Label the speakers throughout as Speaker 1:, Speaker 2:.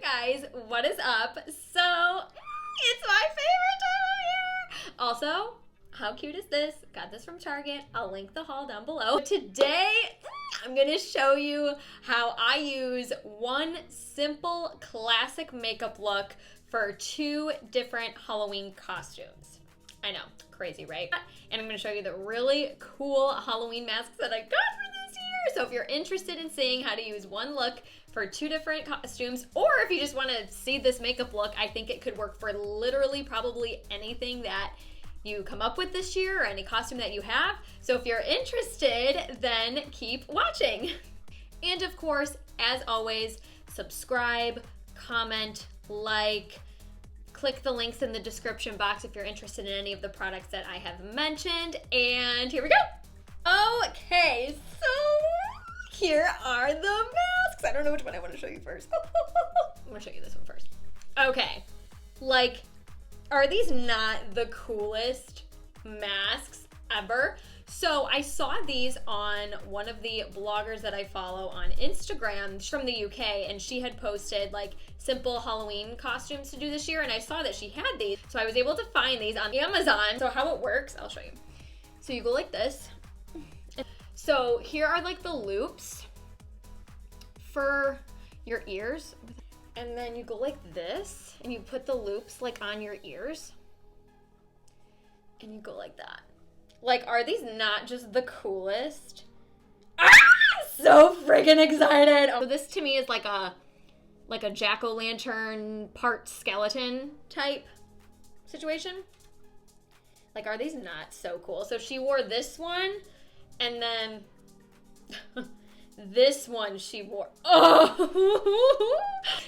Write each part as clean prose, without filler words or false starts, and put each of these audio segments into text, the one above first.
Speaker 1: guys, what is up? So, it's my favorite time of year. Also, how cute is this? Got this from Target. I'll link the haul down below. Today, I'm gonna show you how I use one simple classic makeup look for 2 different Halloween costumes. I know, crazy, right? And I'm gonna show you the really cool Halloween masks that I got for this year. So if you're interested in seeing how to use one look for 2 different costumes, or if you just wanna see this makeup look, I think it could work for literally probably anything that you come up with this year or any costume that you have. So if you're interested, then keep watching. And of course, as always, subscribe, comment, like, click the links in the description box if you're interested in any of the products that I have mentioned. And here we go. Okay, so here are the masks. I don't know which one I want to show you first. I'm gonna show you this one first. Okay, like, are these not the coolest masks ever? So I saw these on one of the bloggers that I follow on Instagram. She's from the UK, and she had posted like simple Halloween costumes to do this year, and I saw that she had these. So I was able to find these on Amazon. So how it works, I'll show you. So you go like this. So here are like the loops for your ears. And then you go like this, and you put the loops like on your ears. And you go like that. Like, are these not just the coolest? Ah! So freaking excited. So this to me is like a jack-o'-lantern part skeleton type situation. Like, are these not so cool? So she wore this one, and then this one she wore. Oh!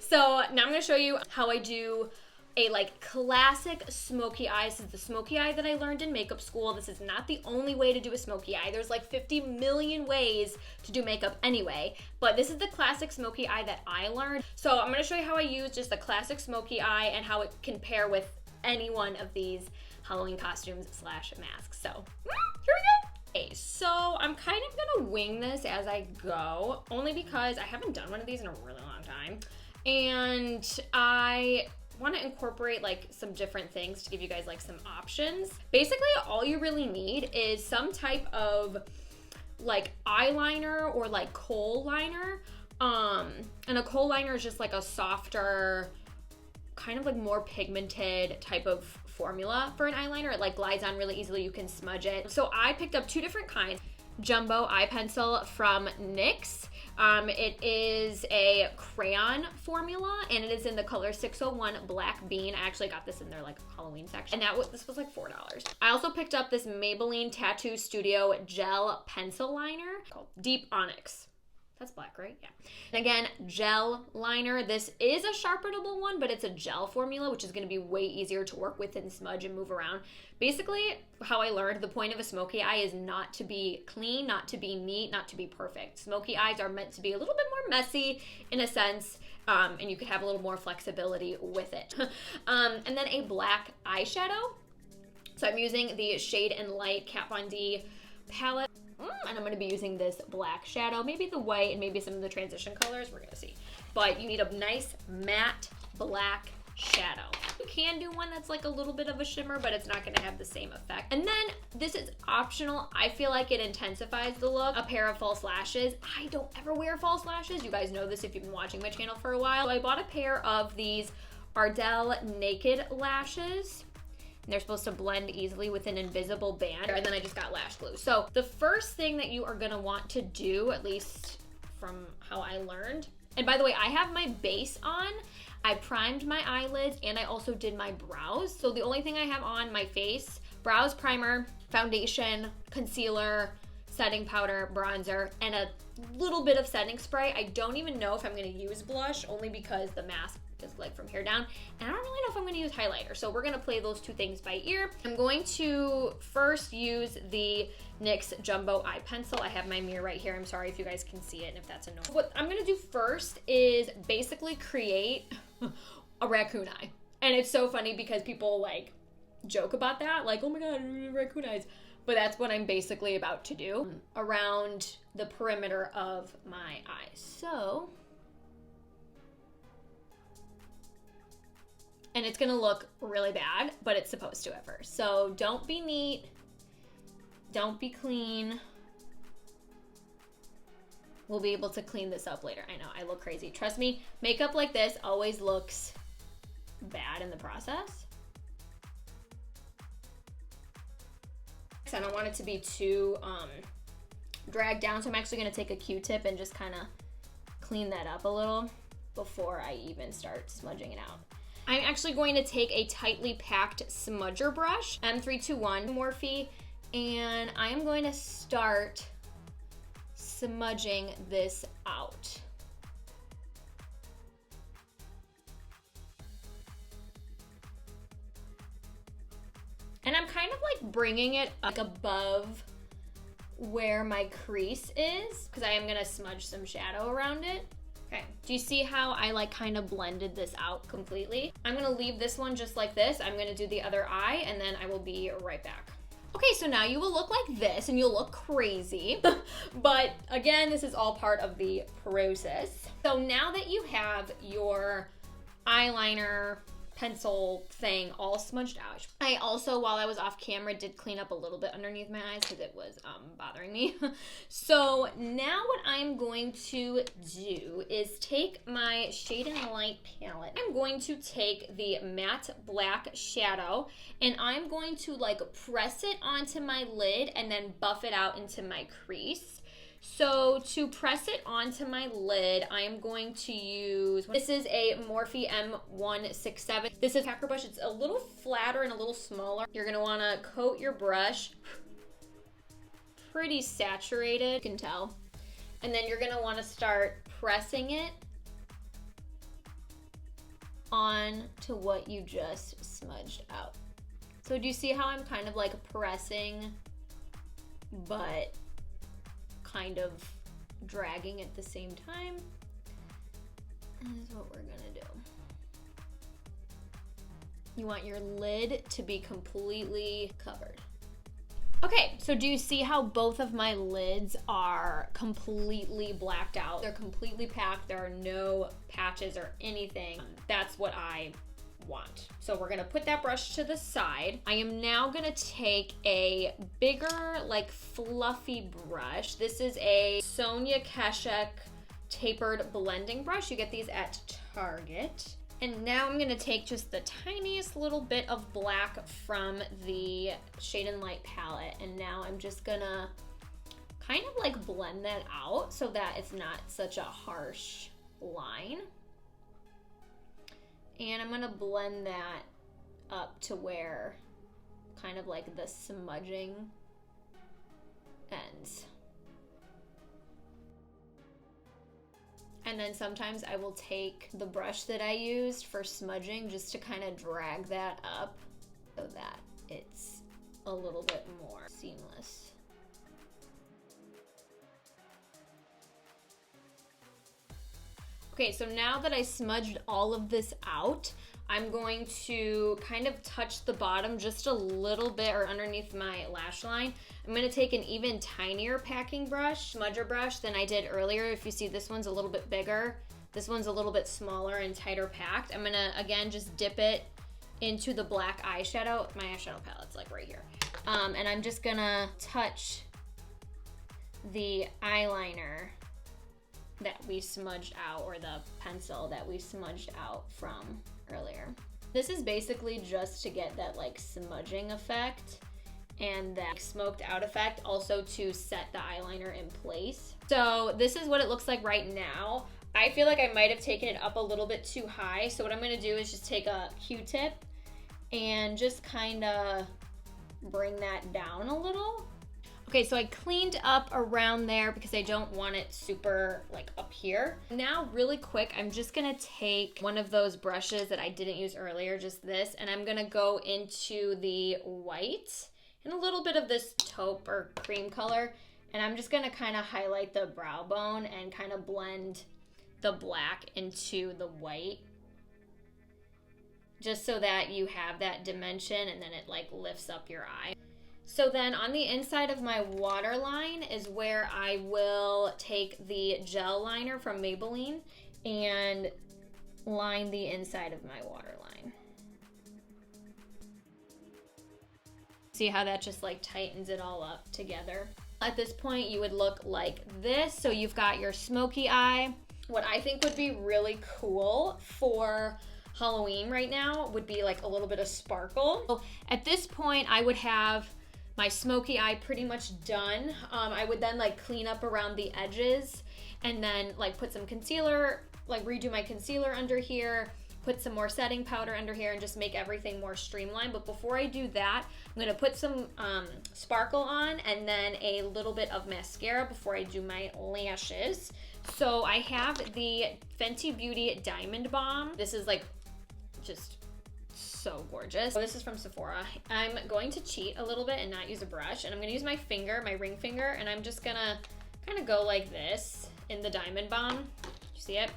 Speaker 1: So now I'm gonna show you how I do a like classic smoky eye. This is the smoky eye that I learned in makeup school. This is not the only way to do a smoky eye. There's like 50 million ways to do makeup anyway, but this is the classic smoky eye that I learned. So I'm gonna show you how I use just the classic smoky eye and how it can pair with any one of these Halloween costumes / masks. So here we go. Okay, so I'm kind of gonna wing this as I go, only because I haven't done one of these in a really long time, and I want to incorporate like some different things to give you guys like some options. Basically, all you really need is some type of like eyeliner or like kohl liner, and a kohl liner is just like a softer, kind of like more pigmented type of formula for an eyeliner. It like glides on really easily. You can smudge it. So I picked up 2 different kinds. Jumbo eye pencil from NYX. It is a crayon formula, and it is in the color 601 Black Bean. I actually got this in their like Halloween section, and this was like $4. I also picked up this Maybelline Tattoo Studio gel pencil liner called Deep Onyx. That's black, right? Yeah. And again, gel liner. This is a sharpenable one, but it's a gel formula, which is going to be way easier to work with and smudge and move around. Basically, how I learned the point of a smoky eye is not to be clean, not to be neat, not to be perfect. Smoky eyes are meant to be a little bit more messy in a sense, and you could have a little more flexibility with it. And then a black eyeshadow. So I'm using the Shade and Light Kat Von D palette. And I'm going to be using this black shadow, maybe the white and maybe some of the transition colors, we're going to see. But you need a nice matte black shadow. You can do one that's like a little bit of a shimmer, but it's not going to have the same effect. And then this is optional. I feel like it intensifies the look. A pair of false lashes. I don't ever wear false lashes. You guys know this if you've been watching my channel for a while. So I bought a pair of these Ardell Naked Lashes. And they're supposed to blend easily with an invisible band. And then I just got lash glue. So the first thing that you are gonna want to do, at least from how I learned, and by the way, I have my base on. I primed my eyelids and I also did my brows. So the only thing I have on my face, brows primer, foundation, concealer, setting powder, bronzer, and a little bit of setting spray. I don't even know if I'm gonna use blush, only because the mask is like from here down, and I don't really know if I'm going to use highlighter, so we're going to play those 2 things by ear. I'm going to first use the NYX Jumbo Eye Pencil. I have my mirror right here. I'm sorry if you guys can see it and if that's a no. What I'm going to do first is basically create a raccoon eye, and it's so funny because people like joke about that, like, oh my god, raccoon eyes, but that's what I'm basically about to do around the perimeter of my eyes. So and it's gonna look really bad, but it's supposed to at first. So don't be neat, don't be clean. We'll be able to clean this up later. I know, I look crazy. Trust me, makeup like this always looks bad in the process. I don't want it to be too dragged down, so I'm actually gonna take a Q-tip and just kind of clean that up a little before I even start smudging it out. I'm actually going to take a tightly packed smudger brush, M321 Morphe, and I'm going to start smudging this out. And I'm kind of like bringing it like above where my crease is, because I am gonna smudge some shadow around it. Okay, do you see how I like kind of blended this out completely? I'm gonna leave this one just like this. I'm gonna do the other eye, and then I will be right back. Okay, so now you will look like this, and you'll look crazy. But again, this is all part of the process. So now that you have your eyeliner, pencil thing all smudged out, I also, while I was off camera, did clean up a little bit underneath my eyes because it was bothering me. So now what I'm going to do is take my Shade and Light palette. I'm going to take the matte black shadow, and I'm going to like press it onto my lid and then buff it out into my crease. So to press it onto my lid, I am going to use, this is a Morphe M167. This is a packer brush. It's a little flatter and a little smaller. You're gonna wanna coat your brush pretty saturated, you can tell. And then you're gonna wanna start pressing it on to what you just smudged out. So do you see how I'm kind of like pressing, but kind of dragging at the same time? That is what we're gonna do. You want your lid to be completely covered. Okay, so do you see how both of my lids are completely blacked out? They're completely packed. There are no patches or anything. That's what I want. So we're gonna put that brush to the side. I am now gonna take a bigger, like fluffy brush. This is a Sonia Kashuk tapered blending brush. You get these at Target. And now I'm gonna take just the tiniest little bit of black from the Shade and Light palette, and now I'm just gonna kind of like blend that out so that it's not such a harsh line. And I'm gonna blend that up to where kind of like the smudging ends. And then sometimes I will take the brush that I used for smudging just to kind of drag that up so that it's a little bit more seamless. Okay, so now that I smudged all of this out, I'm going to kind of touch the bottom just a little bit, or underneath my lash line. I'm gonna take an even tinier packing brush, smudger brush, than I did earlier. If you see, this one's a little bit bigger. This one's a little bit smaller and tighter packed. I'm gonna, again, just dip it into the black eyeshadow. My eyeshadow palette's like right here. And I'm just gonna touch the eyeliner that we smudged out, or the pencil that we smudged out from earlier. This is basically just to get that like smudging effect and that smoked out effect, also to set the eyeliner in place. So this is what it looks like right now. I feel like I might have taken it up a little bit too high, so what I'm gonna do is just take a Q-tip and just kind of bring that down a little. Okay, so I cleaned up around there because I don't want it super like up here. Now, really quick, I'm just gonna take one of those brushes that I didn't use earlier, just this, and I'm gonna go into the white and a little bit of this taupe or cream color, and I'm just gonna kind of highlight the brow bone and kind of blend the black into the white, just so that you have that dimension and then it like lifts up your eye. So then on the inside of my waterline is where I will take the gel liner from Maybelline and line the inside of my waterline. See how that just like tightens it all up together? At this point, you would look like this. So you've got your smoky eye. What I think would be really cool for Halloween right now would be like a little bit of sparkle. So at this point, I would have my smoky eye pretty much done. I would then like clean up around the edges and then like put some concealer, like redo my concealer under here, put some more setting powder under here, and just make everything more streamlined. But before I do that, I'm gonna put some sparkle on and then a little bit of mascara before I do my lashes. So I have the Fenty Beauty Diamond Balm. This is like just so gorgeous. So this is from Sephora. I'm going to cheat a little bit and not use a brush, and I'm gonna use my finger, my ring finger, and I'm just gonna kind of go like this in the Diamond Balm. You see it?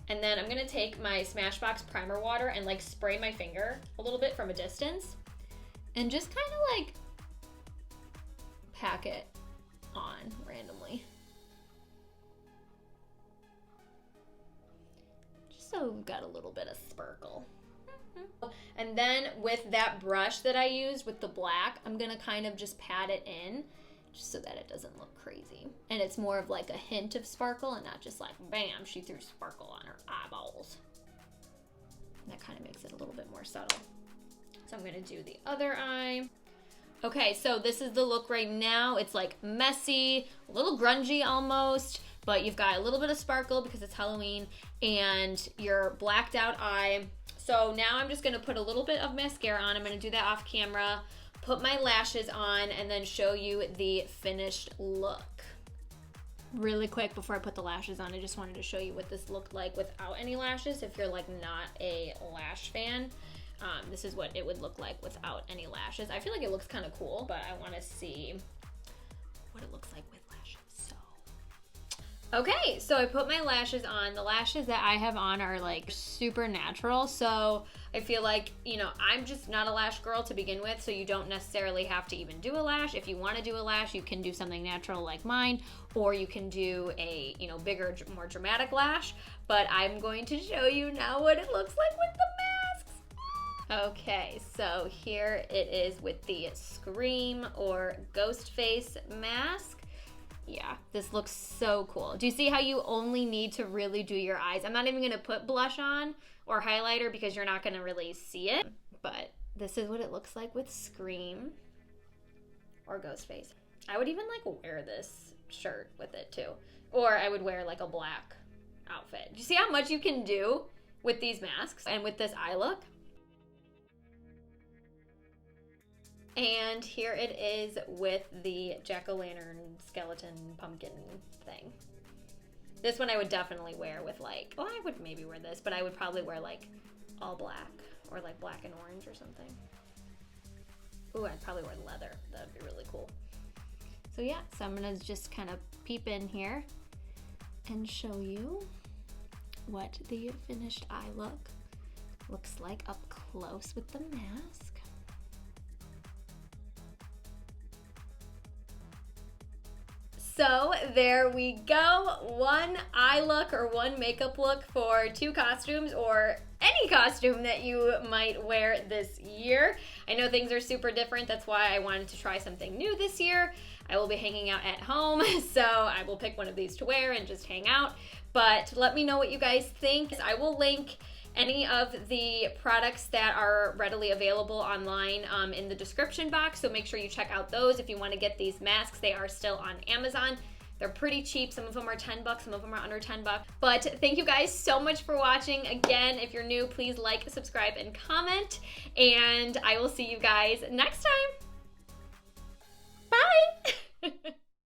Speaker 1: And then I'm gonna take my Smashbox primer water and like spray my finger a little bit from a distance and just kind of like pack it on randomly. Just so we've got a little bit of sparkle. And then with that brush that I used with the black, I'm gonna kind of just pat it in just so that it doesn't look crazy. And it's more of like a hint of sparkle and not just like, bam, she threw sparkle on her eyeballs. And that kind of makes it a little bit more subtle. So I'm gonna do the other eye. Okay, so this is the look right now. It's like messy, a little grungy almost, but you've got a little bit of sparkle because it's Halloween and your blacked out eye. So now I'm just gonna put a little bit of mascara on. I'm gonna do that off camera, put my lashes on, and then show you the finished look. Really quick before I put the lashes on, I just wanted to show you what this looked like without any lashes. If you're like not a lash fan, this is what it would look like without any lashes. I feel like it looks kind of cool, but I wanna see what it looks like with lashes. Okay, so I put my lashes on. The lashes that I have on are like super natural, so I feel like, you know, I'm just not a lash girl to begin with, so you don't necessarily have to even do a lash. If you want to do a lash, you can do something natural like mine, or you can do a, you know, bigger, more dramatic lash, but I'm going to show you now what it looks like with the masks. Okay, so here it is with the Scream or Ghost Face mask. Yeah, this looks so cool. Do you see how you only need to really do your eyes? I'm not even gonna put blush on or highlighter because you're not gonna really see it, but this is what it looks like with Scream or Ghostface. I would even like wear this shirt with it too. Or I would wear like a black outfit. Do you see how much you can do with these masks and with this eye look? And here it is with the jack-o'-lantern skeleton pumpkin thing. This one I would definitely wear with like, oh, I would maybe wear this, but I would probably wear like all black or like black and orange or something. Ooh, I'd probably wear leather. That would be really cool. So yeah, so I'm gonna just kind of peep in here and show you what the finished eye look looks like up close with the mask. So there we go, one eye look or one makeup look for two costumes or any costume that you might wear this year. I know things are super different, that's why I wanted to try something new this year. I will be hanging out at home, so I will pick one of these to wear and just hang out. But let me know what you guys think. I will link any of the products that are readily available online in the description box, so make sure you check out those if you want to get these masks. They are still on Amazon. They're pretty cheap. Some of them are 10 bucks, some of them are under 10 bucks. But thank you guys so much for watching. Again, if you're new, please like, subscribe, and comment, and I will see you guys next time. Bye!